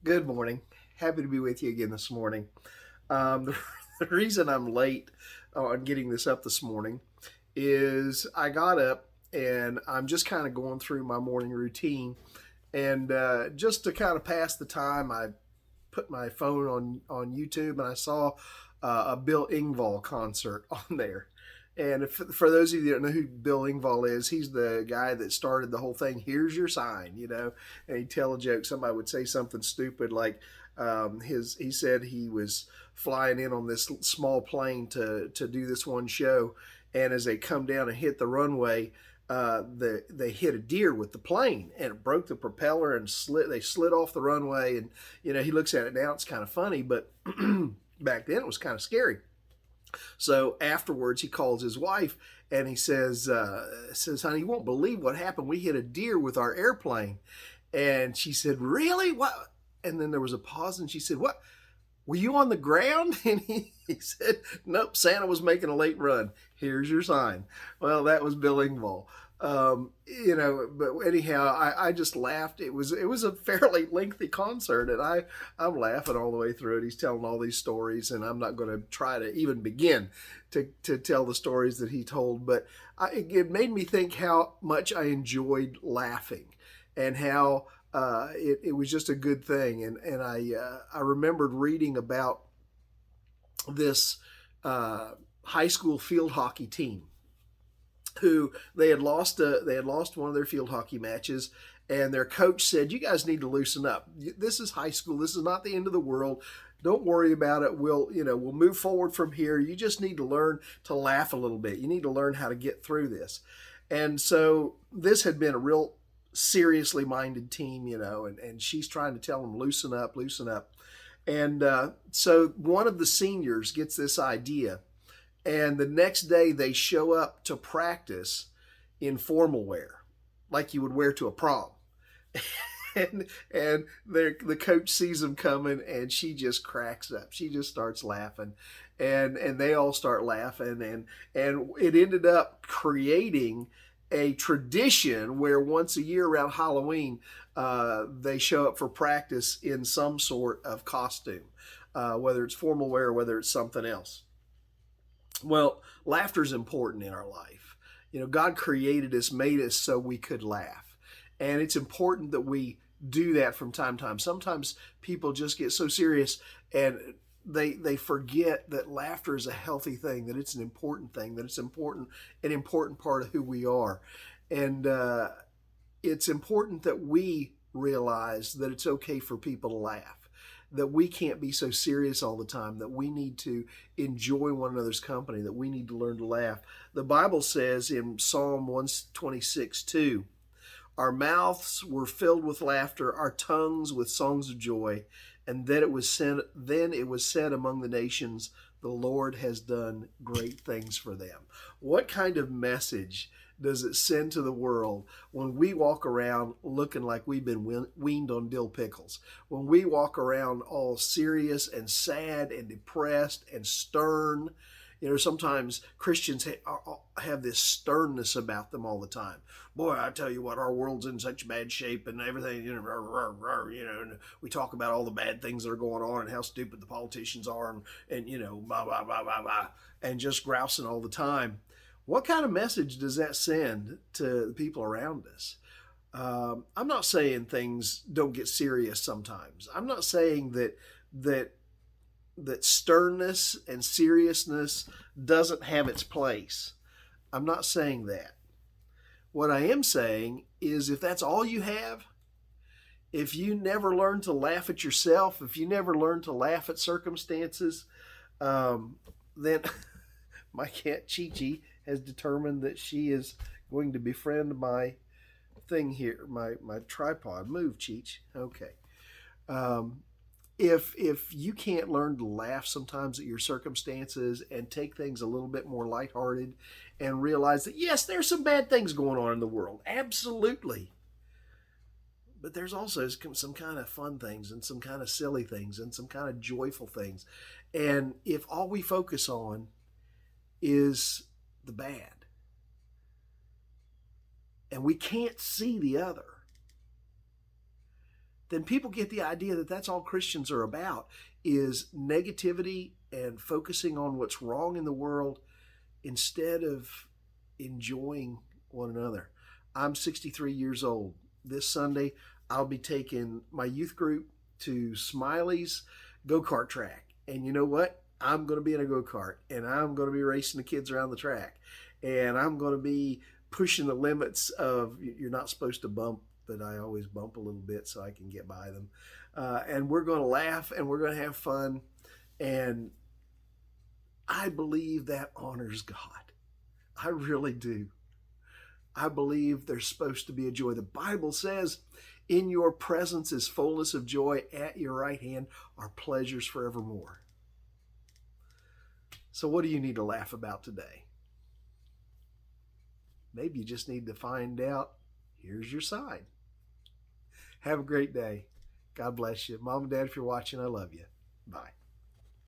Good morning. Happy to be with you again this morning. The, the reason I'm late on getting this up this morning is I got up and I'm just kind of going through my morning routine. And just to kind of pass the time, I put my phone on YouTube and I saw a Bill Engvall concert on there. And for those of you that don't know who Bill Engvall is, he's the guy that started the whole thing. Here's your sign, and he'd tell a joke. Somebody would say something stupid like he said he was flying in on this small plane to do this one show, and as they come down and hit the runway, they hit a deer with the plane and it broke the propeller and they slid off the runway. And he looks at it now, it's kind of funny, but back then it was kind of scary. So afterwards, he calls his wife and he says, "Honey, you won't believe what happened. We hit a deer with our airplane." And she said, "Really? What?" And then there was a pause, and she said, "What? Were you on the ground?" And he said, "Nope, Santa was making a late run. Here's your sign." Well, that was Bill Engvall. But anyhow, I just laughed. It was a fairly lengthy concert, and I'm laughing all the way through it. He's telling all these stories, and I'm not going to try to even begin to tell the stories that he told. But it made me think how much I enjoyed laughing, and how it was just a good thing. And I remembered reading about this high school field hockey team who they had lost one of their field hockey matches, and their coach said, "You guys need to loosen up. This is high school. This is not the end of the world. Don't worry about it. We'll move forward from here. You just need to learn to laugh a little bit. You need to learn how to get through this." And so this had been a real seriously minded team, and she's trying to tell them, loosen up, loosen up. And so one of the seniors gets this idea, and the next day they show up to practice in formal wear, like you would wear to a prom. And the coach sees them coming, and she just cracks up. She just starts laughing, and they all start laughing, and it ended up creating a tradition where once a year around Halloween, they show up for practice in some sort of costume, whether it's formal wear or whether it's something else. Well, laughter is important in our life. God created us, made us so we could laugh. And it's important that we do that from time to time. Sometimes people just get so serious and they forget that laughter is a healthy thing, that it's an important thing, that it's an important part of who we are. And it's important that we realize that it's okay for people to laugh, that we can't be so serious all the time, that we need to enjoy one another's company, that we need to learn to laugh. The Bible says in Psalm 126:2, "Our mouths were filled with laughter, our tongues with songs of joy, and then it was said among the nations, the Lord has done great things for them." What kind of message does it send to the world when we walk around looking like we've been weaned on dill pickles? When we walk around all serious and sad and depressed and stern? Sometimes Christians have this sternness about them all the time. Boy, I tell you what, our world's in such bad shape and everything, and we talk about all the bad things that are going on and how stupid the politicians are, and blah, blah, blah, blah, blah, and just grousing all the time. What kind of message does that send to the people around us? I'm not saying things don't get serious sometimes. I'm not saying that that sternness and seriousness doesn't have its place. I'm not saying that. What I am saying is, if that's all you have, if you never learn to laugh at yourself, if you never learn to laugh at circumstances, then my cat Chi Chi has determined that she is going to befriend my thing here, my tripod. Move, Cheech. Okay. Um, if you can't learn to laugh sometimes at your circumstances and take things a little bit more lighthearted and realize that yes, there's some bad things going on in the world, absolutely, but there's also some kind of fun things and some kind of silly things and some kind of joyful things. And if all we focus on is the bad and we can't see the other, then people get the idea that that's all Christians are about, is negativity and focusing on what's wrong in the world instead of enjoying one another. I'm 63 years old. This Sunday, I'll be taking my youth group to Smiley's go-kart track. And you know what? I'm going to be in a go-kart, and I'm going to be racing the kids around the track. And I'm going to be pushing the limits of, you're not supposed to bump, but I always bump a little bit so I can get by them. And we're going to laugh, and we're going to have fun. And I believe that honors God. I really do. I believe there's supposed to be a joy. The Bible says, in your presence is fullness of joy. At your right hand are pleasures forevermore. So what do you need to laugh about today? Maybe you just need to find out, here's your side. Have a great day. God bless you. Mom and Dad, if you're watching, I love you. Bye.